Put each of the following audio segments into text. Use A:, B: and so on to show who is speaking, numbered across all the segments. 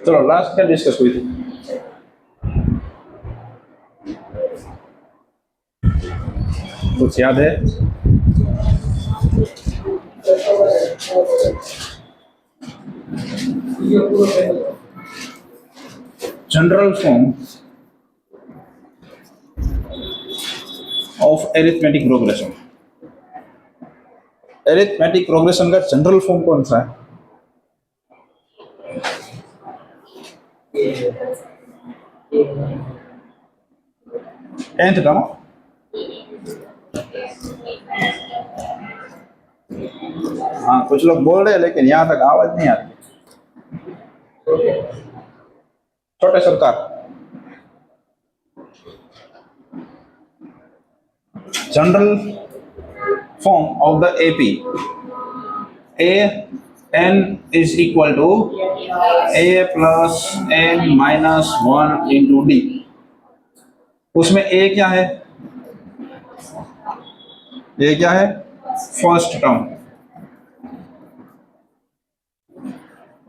A: चलो लास्ट क्या डिस्कस हुई थी? कुछ याद है? General form of arithmetic progression. Arithmetic progression का जनरल फॉर्म कौन सा है? nth term. हाँ, कुछ लोग बोल रहे हैं लेकिन यहां तक आवाज नहीं आती। छोटे सरकार, general form of the AP A n is equal to a plus n minus 1 into d। उसमें a क्या है? a क्या है? First term.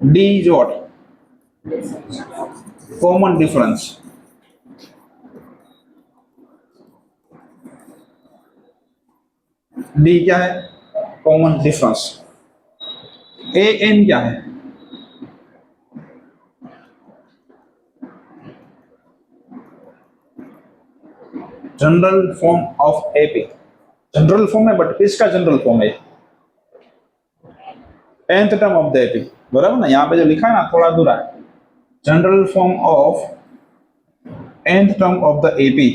A: d is what? Common difference. d क्या है? Common difference. a n क्या है? General form of AP. General form है बट किसका जनरल फॉर्म है? nth term of the AP, बराबर ना? यहाँ पे जो लिखा है ना थोड़ा अधूरा है। General form of nth term of the AP,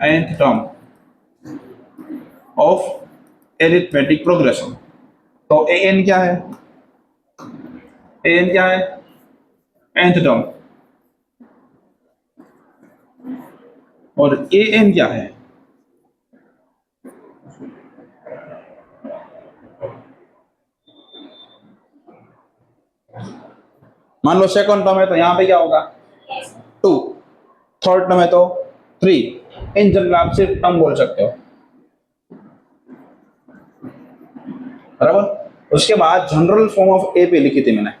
A: nth term of arithmetic progression. तो an क्या है? an क्या है? nth term. और an क्या है? मान लो सेकंड टर्म है तो यहाँ पे क्या होगा? 2। थर्ड टर्म है तो 3। इन जनरल आप सिर्फ टर्म बोल सकते हो, बराबर। उसके बाद जनरल फॉर्म ऑफ एपी लिखी थी मैंने,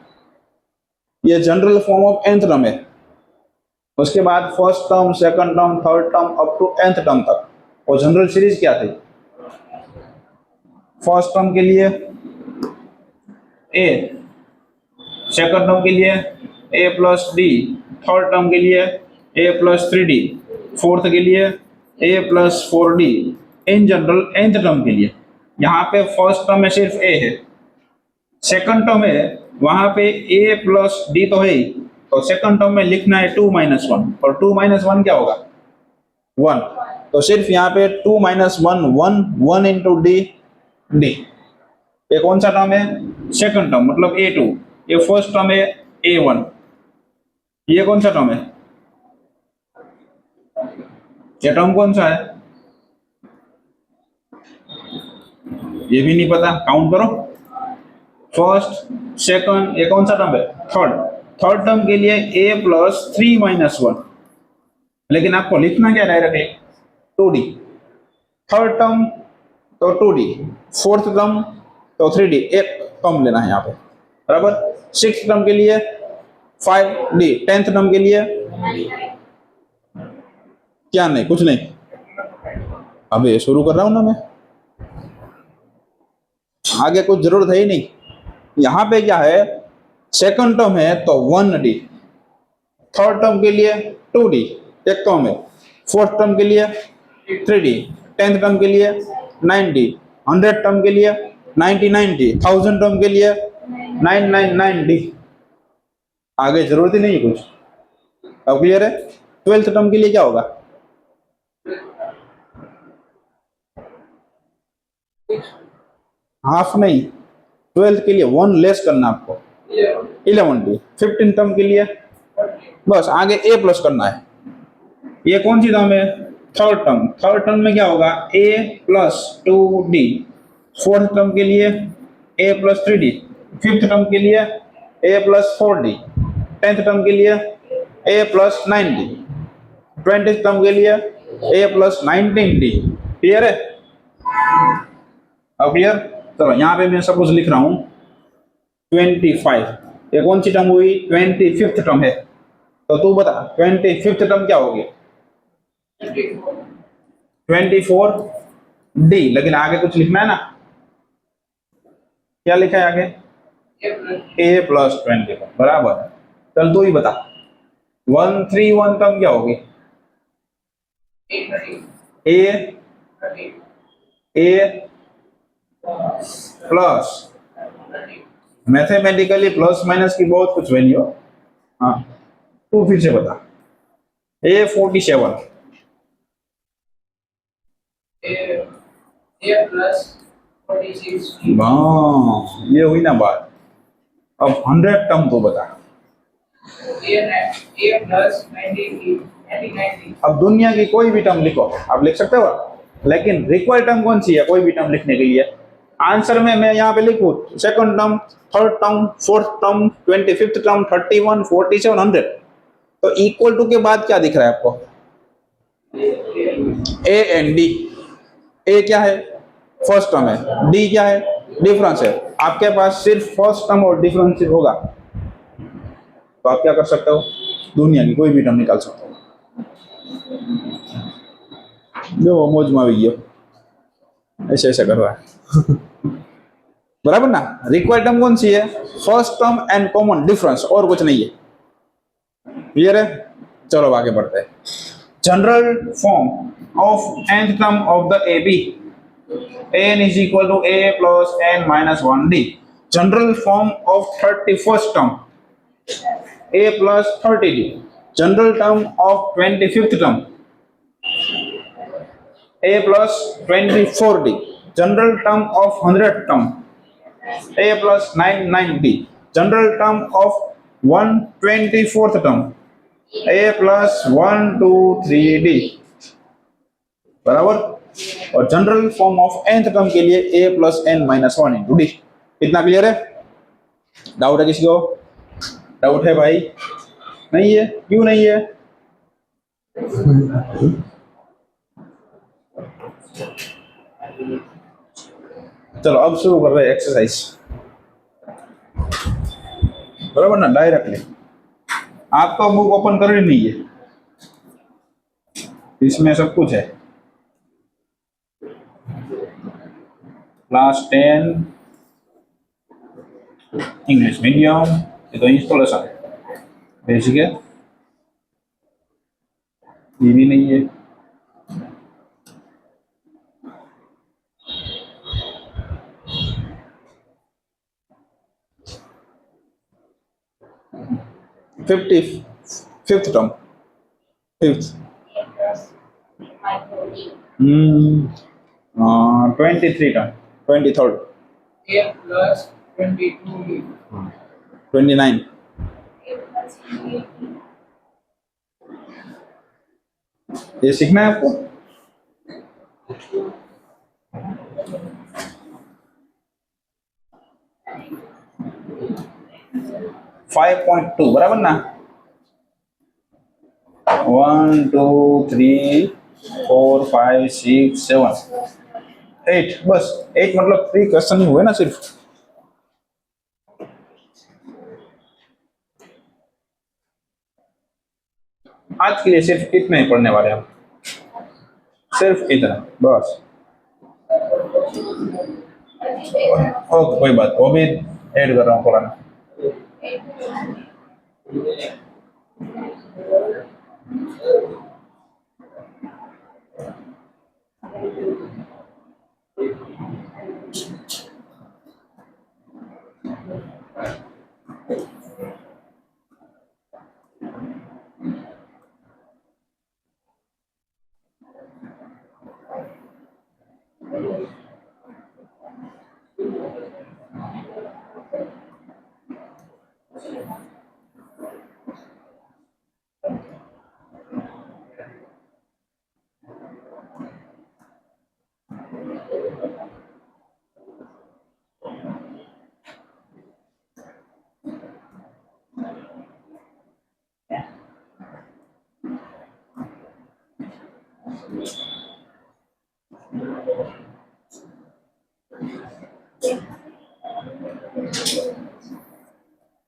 A: ये general form of nth term है। उसके बाद first term, second term, third term up to nth term तक। और जनरल सीरीज क्या थी? फर्स्ट टर्म के लिए a, सेकंड टर्म के लिए a plus D, third term के लिए a प्लस 3d, फोर्थ के लिए a plus 4d। In general nth term के लिए यहाँ पे फर्स्ट टर्म में सिर्फ a है, सेकंड टर्म है वहां पे a प्लस डी तो है ही, तो सेकंड टर्म में लिखना है 2 माइनस 1, और 2 माइनस 1 क्या होगा? 1। तो सिर्फ यहाँ पे 2 माइनस 1 1 1 इंटू डी डी। ये कौन सा टर्म है? सेकंड टर्म, मतलब a2। ये फर्स्ट टर्म है a1। ये कौन सा टर्म है? ये टर्म कौन सा है? ये भी नहीं पता, काउंट करो। फर्स्ट, सेकंड, ये कौन सा टर्म है? थर्ड। थर्ड टर्म के लिए a प्लस 3 माइनस 1, लेकिन आपको लिखना क्या डायरेक्टली? 2d। थर्ड टर्म तो 2d, फोर्थ टर्म तो 3d, एक टर्म लेना है यहाँ पे, बराबर। सिक्स टर्म के लिए 5d, 10th टर्म के लिए क्या? नहीं, कुछ नहीं। अब ये शुरू कर रहा हूं ना मैं, आगे कुछ जरूरत है ही नहीं। यहाँ पे क्या है? सेकंड टर्म है तो 1d, थर्ड टर्म के लिए 2d, एक टर्म है। फोर्थ टर्म के लिए 3d, 10th टर्म के लिए 9d, 100 टर्म के लिए 99d, 1000 टर्म के लिए 999d। आगे जरूरत ही नहीं कुछ। अब क्लियर है? 12th टर्म के लिए क्या होगा? हाफ नहीं, 12th के लिए 1 लेस करना आपको, 11d। 15 टर्म के लिए बस आगे a प्लस करना है। ये कौन सी टर्म है? Third term. थर्ड टर्म में क्या होगा? a plus 2d। Fourth term के लिए a plus 3d। Fifth term के लिए a plus 4d। 10th term के लिए a प्लस 9d। 20 टर्म के लिए ए प्लस 19d। क्लियर है? अब क्लियर? चलो यहाँ पे मैं सपोज लिख रहा हूँ 25। ये कौन सी टर्म हुई? 25th टर्म है। तो तू बता 25th टर्म क्या होगी? 24d। लेकिन आगे कुछ लिखना है ना, क्या लिखा है आगे? ए प्लस 20 बराबर। चल तू ही बता 131 टर्म क्या होगी? ए ए प्लस मैथमेटिकली प्लस माइनस की बहुत कुछ वैल्यू। हाँ तू फिर से बता। ए 47 हाँ ये हुई ना बात। अब 100 टर्म तो बता। अब दुनिया की कोई भी टर्म लिखो, आप लिख सकते हो, लेकिन रिक्वायर्ड टर्म कौन सी है कोई भी टर्म लिखने के लिए? आंसर में मैं यहाँ पे लिखूँ second term, third term, fourth term, 25th term, 31, 47, 100। तो इक्वल टू के बाद क्या दिख रहा है आपको? A and D. ए क्या है? फर्स्ट टर्म है। डी क्या है? डिफरेंस है। आपके पास सिर्फ फर्स्ट टर्म और डिफरेंस होगा तो आप क्या कर सकते हो? दुनिया की कोई भी टर्म निकाल सकते हो। जो मौज में भी ऐसे ऐसे कर रहा है बराबर ना? रिक्वायर्ड टर्म कौन सी है? First term and common difference, और कुछ नहीं है। क्लियर है? चलो आगे बढ़ते हैं। General form of nth term of the A B n is equal to a plus n minus 1d। General form of 31st term a plus 30d। General term of 25th term a plus 24d। General term of 100th term a plus 99d। General term of 124th term a plus 123d बराबर। और general form of nth term के लिए a plus n minus 1 into D. कितना clear है? Doubt है किसी को? Doubt है भाई? नहीं है? क्यों नहीं है? चलो अब शुरू कर रहे हैं एक्सरसाइज, बराबर ना? डायरेक्टली आपको बुक ओपन करनी नहीं है, इसमें सब कुछ है। क्लास 10 इंग्लिश मीडियम, ये तो इंस्टॉलेशन बेसिक है, ये भी नहीं है। Fifty fifth term, fifth 23 term, 23rd, 29। ये सीखना है आपको। 5.2 बराबर ना? 1 2 3 4 5 6 7 8, बस 8 मतलब 3 क्वेश्चन ही हुए ना सिर्फ। आज के लिए सिर्फ इतना ही पढ़ने वाले हम, सिर्फ इतना बस। ओके कोई बात, वो भी ऐड कर रहा हूँ पुराना।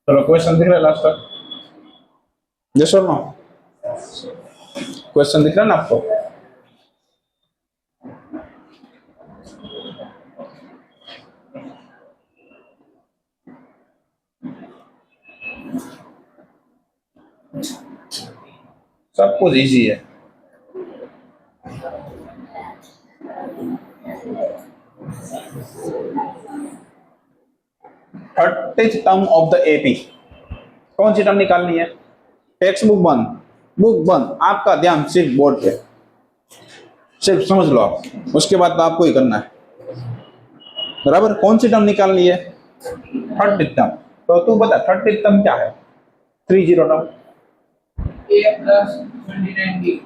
A: चलो क्वेश्चन दिख रहा है लास्ट तक? यस और नो? क्वेश्चन दिख रहा है ना आपको? सब कुछ इजी है। Thirtieth term of the AP, कौन सी टर्म निकालनी है? टेक्स्ट बुक बंद, बुक बंद, आपका ध्यान सिर्फ बोर्ड पे, सिर्फ समझ लो आप, उसके बाद तो आपको ही करना है बराबर। कौन सी टर्म निकालनी है? Thirtieth term. तो तू बता थर्टीथ टर्म क्या है? 30 टर्म।
B: a plus 29d।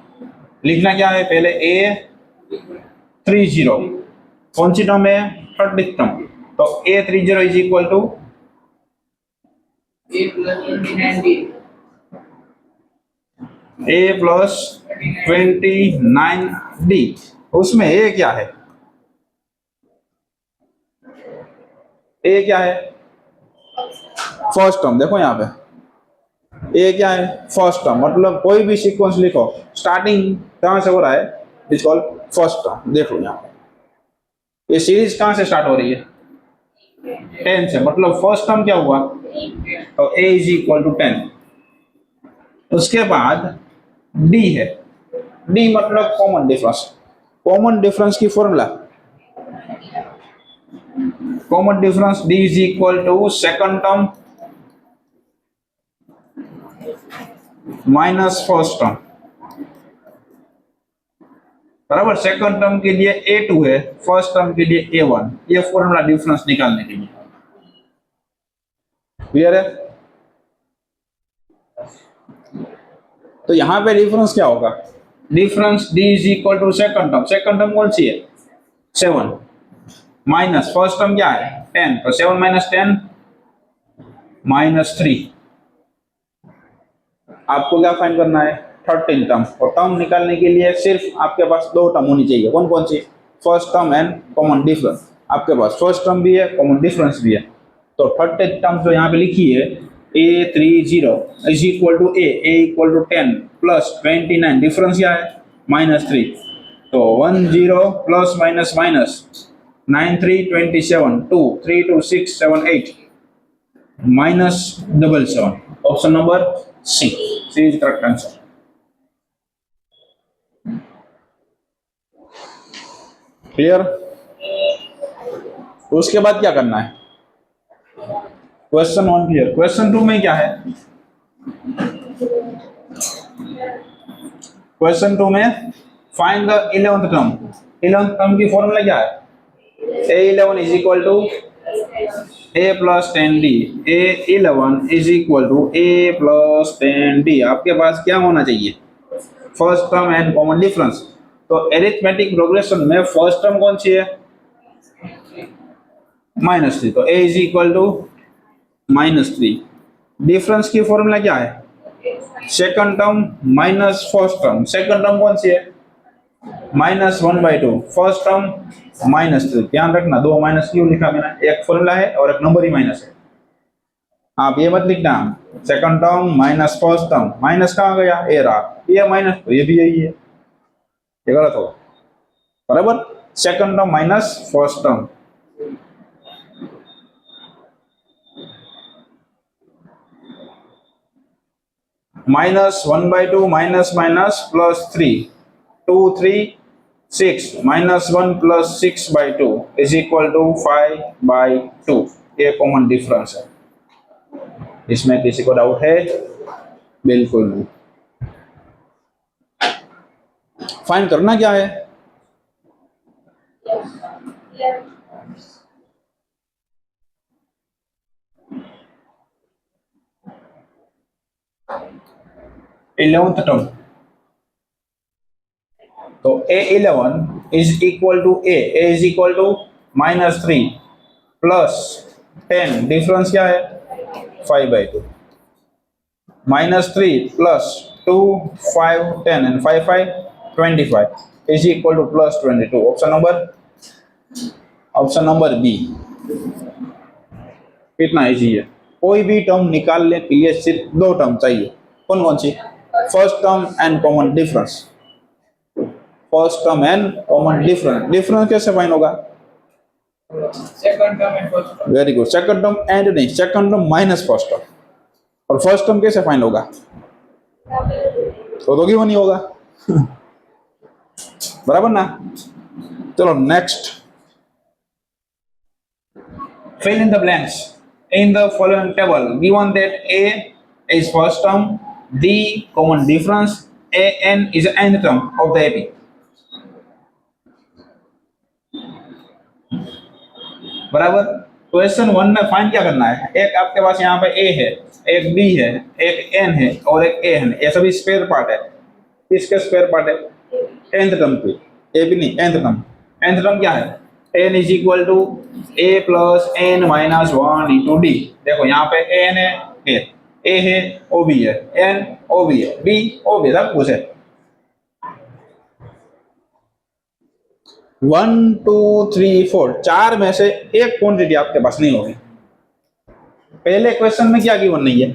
A: लिखना क्या है पहले? a 30, कौन सी टर्म है? Thirtieth term. तो a 30 is equal to
B: a plus 29d।
A: a plus 29d। उसमें a क्या है? a क्या है? First term. देखो यहाँ पे a क्या है? First term. मतलब कोई भी सीक्वेंस लिखो, स्टार्टिंग कहां से हो रहा है? Is called first term. देख लो यहाँ पे ये सीरीज कहां से स्टार्ट हो रही है? 10 से, मतलब फर्स्ट टर्म क्या हुआ? तो a इज इक्वल टू 10। उसके बाद d है, d मतलब कॉमन डिफरेंस। कॉमन डिफरेंस की formula, common difference d is equal to second term minus first term बराबर। सेकंड टर्म के लिए a2 है, फर्स्ट टर्म के लिए a1। ये फॉर्मूला डिफरेंस निकालने के लिए। क्लियर है? तो यहां पे डिफरेंस क्या होगा? Difference d is equal to second term. Second term कौन सी है? 7 माइनस फर्स्ट टर्म क्या है? 10। तो 7 माइनस 10 माइनस 3। आपको क्या फाइंड करना है? 13 टर्म। और टर्म निकालने के लिए सिर्फ आपके पास दो टर्म होनी चाहिए। कौन कौन सी? First term and common difference. आपके पास फर्स्ट टर्म भी है, कॉमन डिफरेंस भी है। तो 13 टर्म जो यहाँ पे लिखी है a30 is equal to a equal to 10 plus 29, difference क्या है? -3। तो 10 plus minus minus 9 3 27 2 3 2 6 7 8 -77। Option number C, C is correct answer. Clear? उसके बाद क्या करना है? Question 1 clear. क्वेश्चन 2 में क्या है? क्वेश्चन 2 में find the 11th term. 11th term की फॉर्मूला क्या है? a11 is equal to a plus 10d। a11 is equal to a plus 10d। आपके पास क्या होना चाहिए? First term and common difference. तो एरिथमेटिक प्रोग्रेशन में फर्स्ट टर्म कौन सी है? -3। तो a is equal to -3। Difference की फॉर्मूला क्या है? Second term minus first term. Second term कौन सी है? -1/2। First term -3। ध्यान रखना दो माइनस क्यों लिखा मैंने? एक फॉर्मूला है और एक नंबर ही माइनस है। आप ये मत लिखना second term minus first term. Minus कहाँ गया? ए रहा, ये माइनस, तो ये भी यही है, ये गलत होगा बराबर। Second term minus first term. -1/2 minus minus plus 3 2 3 6 -1 plus 6/2 is equal to 5/2। ये कॉमन डिफरेंस है। इसमें किसी को डाउट है? बिल्कुल नहीं। फाइंड करना क्या है? Eleventh term. तो a11 is equal to a is equal to -3 plus 10, difference क्या है? 5/2। -3 plus 2 5 10 and 5 5 25 is equal to +22। Option number B. कितना इजी है? कोई भी टर्म निकालने के लिए सिर्फ दो टर्म चाहिए। कौन कौन सी? First term and common difference. First term and common difference. Difference कैसे फाइंड होगा?
B: Second term and first term.
A: Very good. Second term and नहीं, second term minus first term. और फर्स्ट टर्म कैसे फाइंड होगा? तो क्यों नहीं होगा? बराबर ना? चलो next. Fill in the blanks in the following table given that A is first term, D common difference, AN is the nth term of the AP. बराबर। क्वेश्चन 1 में फाइंड क्या करना है? एक आपके पास यहाँ पे A है, एक B है, एक N है और एक A है। ये सभी स्पेयर पार्ट है। किसके स्पेयर पार्ट है? nth टर्म के। A भी नहीं, nth टर्म। nth टर्म क्या है? n is equal to a plus N minus one into D. देखो यहाँ पे n है, a है, o भी है, n o भी है, b o भी है, सब कुछ है। 1 2 3 4 चार में से एक क्वांटिटी आपके पास नहीं होगी। पहले क्वेश्चन में क्या गिवन नहीं है?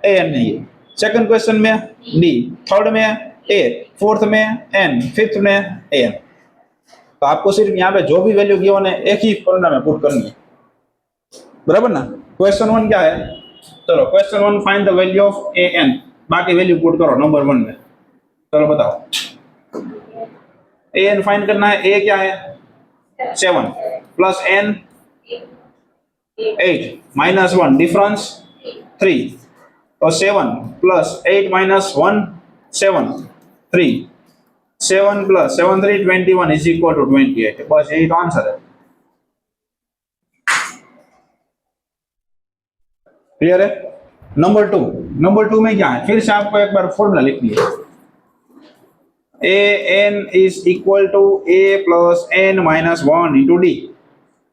A: an नहीं है। सेकंड क्वेश्चन में d, थर्ड में a, फोर्थ में n, फिफ्थ में an। तो आपको सिर्फ यहाँ पे जो भी वैल्यू गिवन है एक ही फॉर्मूला में पुट करनी है। बराबर ना? क्वेश्चन 1 क्या है? चलो question 1 find the value of an। बाकी वैल्यू पुट करो नंबर 1 में। चलो बताओ। an फाइंड करना है। a क्या है? 7 प्लस n 8 माइनस 1 डिफरेंस 3। तो 7 plus 8 minus 1 7 3। 7 plus 7 3 21 is equal to 28। बस यही तो आंसर है। क्लियर है? नंबर 2। नंबर 2 में क्या है? फिर से आपको एक बार फॉर्मूला लिखनी है। an is equal to a plus n minus 1 into D.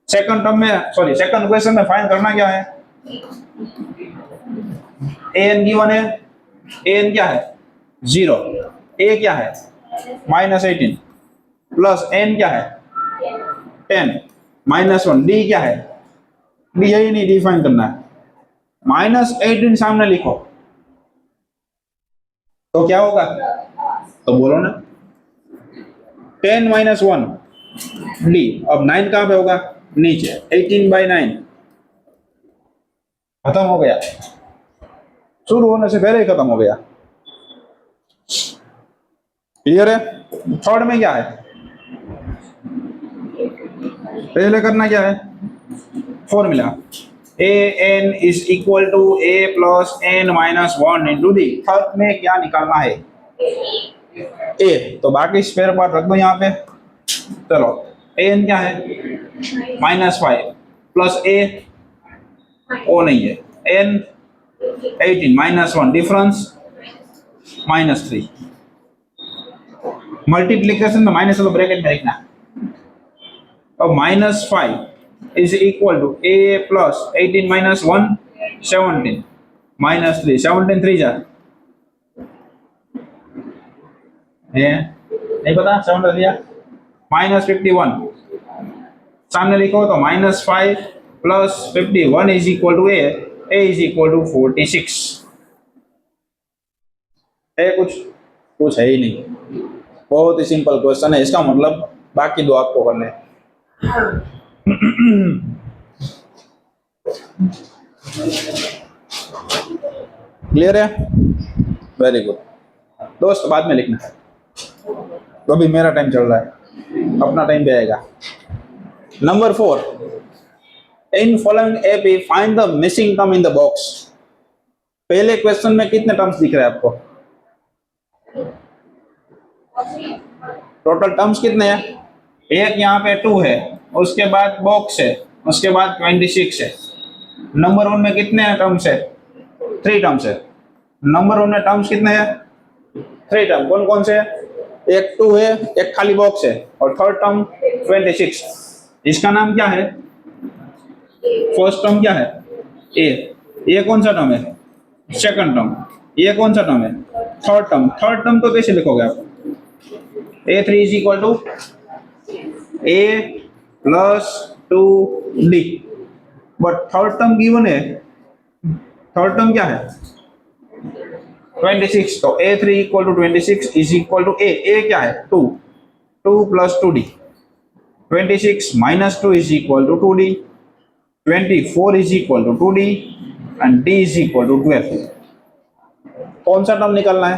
A: Second term में, सॉरी सेकंड क्वेश्चन में फाइंड करना क्या है? an गिवन है। an क्या है? 0। a क्या है? माइनस 18 प्लस n क्या है? 10 माइनस 1। डी क्या है? डी यही नहीं डिफाइन करना है। माइनस 18 सामने लिखो तो क्या होगा? तो बोलो ना। 10 माइनस 1 डी। अब 9 कहां पे होगा? नीचे। 18/9 खत्म हो गया। शुरू होने से पहले ही खत्म हो गया। क्लियर है? थर्ड में क्या है? पहले करना क्या है? Formula an is equal to a plus n minus 1 into D. Third में क्या निकालना है? a। तो बाकी स्पेयर पार्ट रख दो यहाँ पे। चलो an क्या है? -5 प्लस a o नहीं है, n 18 माइनस 1 डिफरेंस -3। मल्टीप्लीकेशन में माइनस वाला ब्रैकेट में लिखना। अब -5 is equal to a plus 18 minus 1 17 -3। 17 3 जा है, नहीं पता? 7 दिया। -51 सामने लिखो तो -5 plus 51 is equal to a is equal to 46 है। कुछ है ही नहीं। बहुत ही सिंपल क्वेश्चन है। इसका मतलब बाकी दो आपको करने हैं। क्लियर है? वेरी गुड दोस्त। बाद में लिखना है, तो अभी मेरा टाइम चल रहा है, अपना टाइम भी आएगा। Number 4, in following AP find the missing term in the box. पहले क्वेश्चन में कितने टर्म्स दिख रहे हैं आपको? टोटल टर्म्स कितने हैं? एक यहाँ पे 2 है, उसके बाद बॉक्स है, उसके बाद 26 है। नंबर 1 में कितने टर्म्स है? 3 टर्म्स है। नंबर 1 में टर्म्स कितने हैं? 3 टर्म। कौन कौन से है? एक 2 है, एक खाली बॉक्स है और थर्ड टर्म 26। इसका नाम क्या है? फर्स्ट टर्म क्या है? ए। ये कौन सा टर्म है? Second term. ये कौन सा टर्म है? Third term. थर्ड टर्म तो कैसे लिखोगे आप? a3 is equal to a plus 2d। But third term given है थर्ड टर्म क्या है 26, तो a3 equal to 26 is equal to a क्या है 2, 2 plus 2d, 26 minus 2 is equal to 2d, 24 is equal to 2d and d is equal to 12। कौन सा term निकालना है,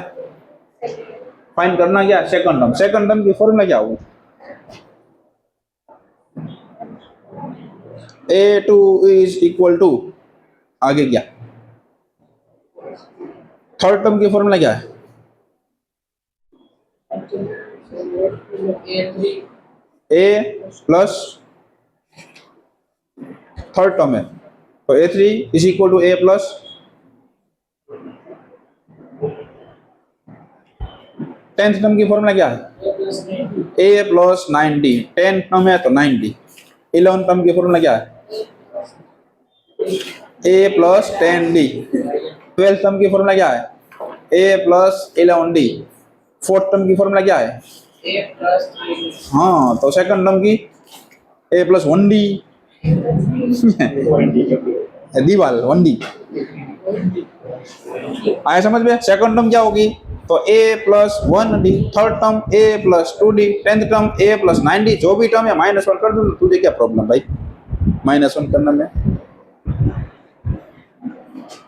A: फाइंड करना क्या, सेकंड टर्म की फॉर्मूला क्या होगी, a2 इज इक्वल टू, आगे क्या, थर्ड टर्म की फॉर्मूला क्या है,
B: A3
A: a plus third term है, तो a3 is equal to a plus, tenth term की फॉर्मूला क्या है, a प्लस 90, 10 टर्म है तो 90, 11 टर्म की फॉर्मूला क्या है, a प्लस 10d, 12 टर्म की फॉर्मूला क्या है, a plus 11d, fourth term की फॉर्मूला क्या है,
B: A plus 3
A: हाँ तो सेकंड टर्म की a प्लस 1d, दीवाल 1d, आया समझ में, सेकंड टर्म क्या होगी, तो a plus 1d, third term a plus 2d, tenth term a plus 9d, जो भी टर्म है -1 कर दूं, तुझे क्या प्रॉब्लम भाई, -1 करने में,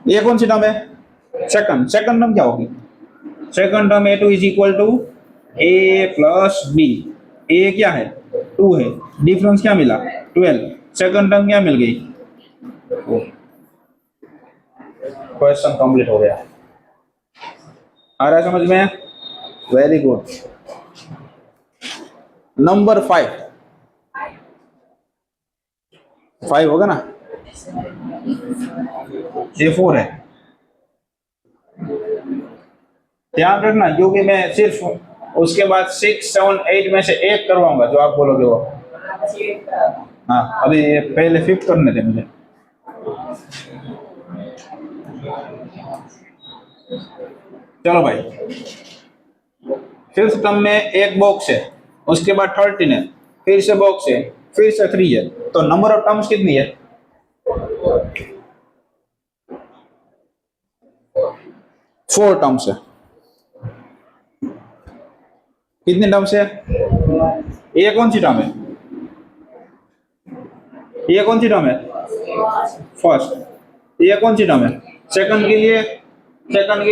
A: ये कौन सी टर्म है, सेकंड टर्म क्या होगी, second term a2 is equal to a plus b, a क्या है 2 है, डिफरेंस क्या मिला 12, सेकंड टर्म क्या मिल गई, क्वेश्चन कंप्लीट हो गया, आ रहा है समझ में, वेरी गुड। नंबर 5 होगा ना, ये 4 है, ध्यान रखना क्योंकि मैं सिर्फ उसके बाद 6, 7, 8 में से एक करवाऊंगा जो आप बोलोगे वो, हाँ अभी ये पहले 5 करने थे मुझे, चलो भाई, फिफ्थ टर्म में एक बॉक्स है, उसके बाद 13 है, फिर से बॉक्स है, फिर से 3 है, तो नंबर ऑफ टर्म्स कितनी है, 4 टर्म्स है, कितने टर्म्स है, ये कौन सी टर्म है, ये कौन सी टर्म है, फर्स्ट, ये कौन सी टर्म है, सेकंड के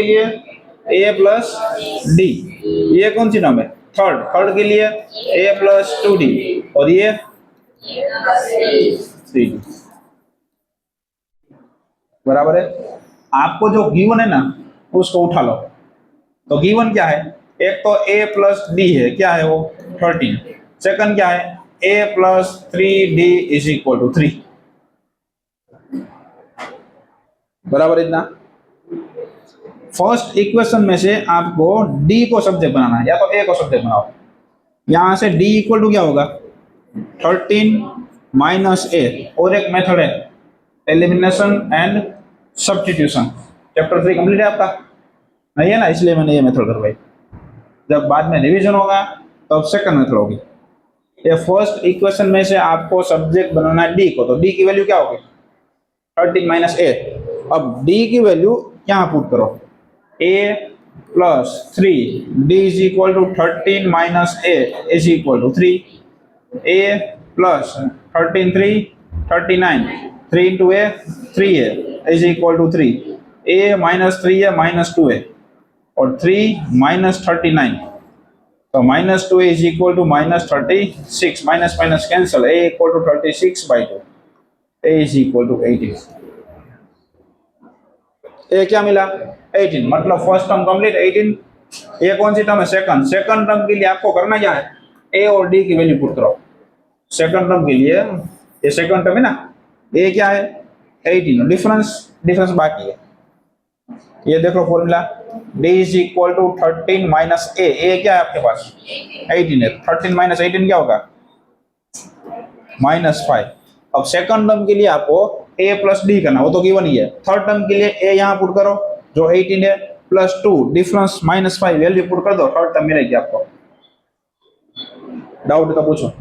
A: लिए a प्लस डी, ये कौन सी टर्म है, थर्ड के लिए a प्लस 2d, और ये 3d, बराबर है, आपको जो गिवन है ना उसको उठा लो, तो गिवन क्या है, एक तो a प्लस डी है, क्या है वो 13, सेकंड क्या है a plus 3d is equal to 3, बराबर इतना, फर्स्ट इक्वेशन में से आपको d को सब्जेक्ट बनाना है या तो a को सब्जेक्ट बनाओ, यहां से d इक्वल टू क्या होगा 13 माइनस a, और एक मेथड है elimination and substitution, chapter 3 complete है आपका, नहीं है ना, इसलिए मैंने ये मेथड करवाई, जब बाद में रिवीजन होगा तो अब सेकंड मेथड होगी, ये फर्स्ट इक्वेशन में से आपको सब्जेक्ट बनाना है d को, तो d की वैल्यू क्या होगी 13 माइनस a, अब d की वैल्यू यहाँ पुट करो, a plus 3 d is equal to 13 minus a is equal to 3, a plus 13 3 39, 3 into a 3a is equal to 3, a minus 3 है माइनस 2a, और 3 माइनस 39, तो minus 2a is equal to minus 36, minus minus cancel, a equal to 36/2, a is equal to 18, ए क्या मिला 18, मतलब first term complete 18, ये कौन सी term है सेकंड टर्म के लिए आपको करना क्या है, ए और डी की वैल्यू पुट करो, सेकंड टर्म के लिए ये सेकंड टर्म है ना, ए क्या है 18, डिफरेंस बाकी है, ये देखो formula d is equal to 13 minus a क्या है आपके पास 18 है, 13 माइनस 18 क्या होगा -5, अब सेकंड टर्म के लिए आपको a प्लस डी करना, वो तो गिवन ही है, थर्ड टर्म के लिए a यहाँ पुट करो जो 18 है प्लस 2 डिफरेंस -5 वैल्यू पुट कर दो, थर्ड टर्म मिलेगी आपको, डाउट तो पूछो,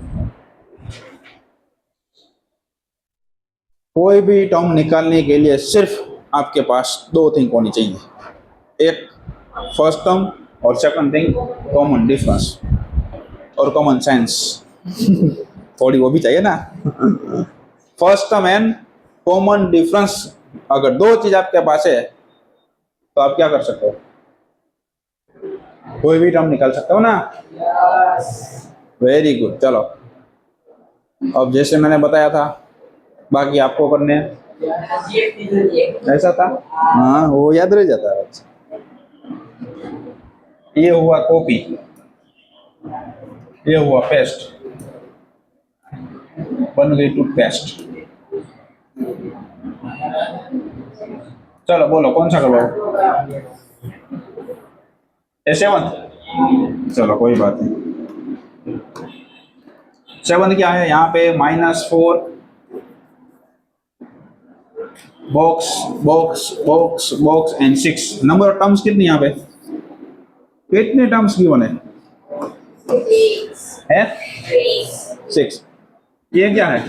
A: कोई भी टर्म निकालने के लिए सिर्फ आपके पास दो थिंग होनी चाहिए, एक फर्स्ट टर्म और सेकंड थिंग कॉमन डिफरेंस और कॉमन सेंस। थोड़ी वो भी चाहिए ना। First term and common difference, अगर दो चीज आपके पास है तो आप क्या कर सकते हो, कोई भी टर्म निकाल सकते हो ना। Very good. चलो अब जैसे मैंने बताया था बाकी आपको करने हैं। ऐसा था, हाँ वो याद रह जाता है। ये हुआ कॉपी, ये हुआ पेस्ट, बन गई टूथपेस्ट। चलो बोलो कौन सा करवाओ, ए सेवन। चलो कोई बात नहीं। सेवन क्या है यहाँ पे, -4 box box box box and 6। Number of terms कितनी यहाँ पे, कितने टर्म्स गिवन है? 6। ये क्या है,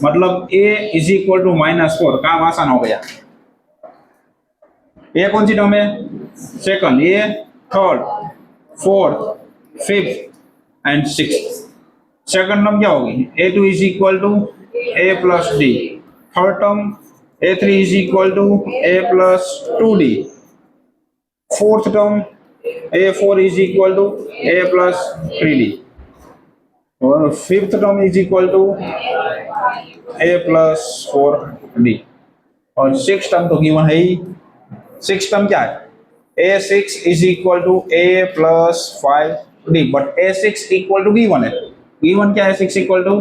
A: मतलब a इज इक्वल टू -4। काम आसान हो गया। ये कौन सी टर्म है, सेकंड, ये third, fourth, fifth and six. Second term क्या होगी, a2 is equal to a plus D. Third term a3 is equal to a plus 2d। Fourth term a4 is equal to a plus 3d। और fifth term is equal to a plus 4d। और six term तो given है ही। Six term क्या है, a6 is equal to a plus 5d, but a6 equal to given है। Given क्या है, 6 equal to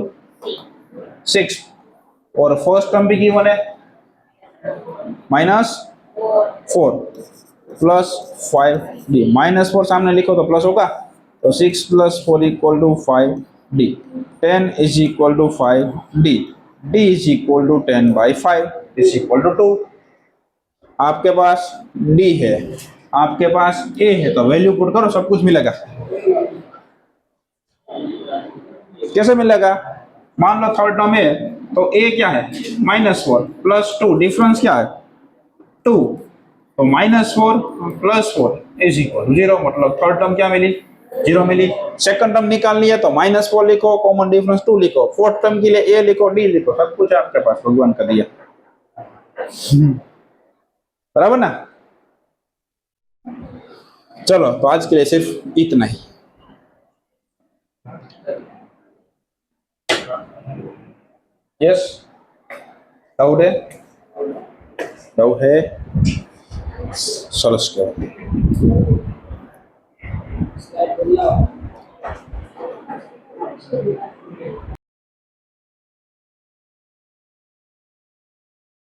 A: 6। और फर्स्ट टर्म भी गिवन है -4 प्लस 5d। -4 सामने लिखो तो प्लस होगा, तो 6 plus 4 equal to 5d। 10 is equal to 5d। d is equal to 10/5 is equal to 2। आपके पास d है, आपके पास a है, तो वैल्यू पुट करो, सब कुछ मिलेगा। कैसे मिलेगा, मान लो थर्ड टर्म है तो a क्या है, -4 प्लस 2, डिफरेंस क्या है 2, तो -4 प्लस 4 इज इक्वल टू 0। मतलब थर्ड टर्म क्या मिली, 0 मिली। सेकंड टर्म निकालनी है तो -4 लिखो, कॉमन डिफरेंस 2 लिखो। फोर्थ टर्म के लिए a लिखो, d लिखो, सब कुछ आपके पास भगवान का दिया। बराबर ना। चलो तो आज के लिए सिर्फ इतना ही। यस, डाउट है, डाउट है, सरस करो।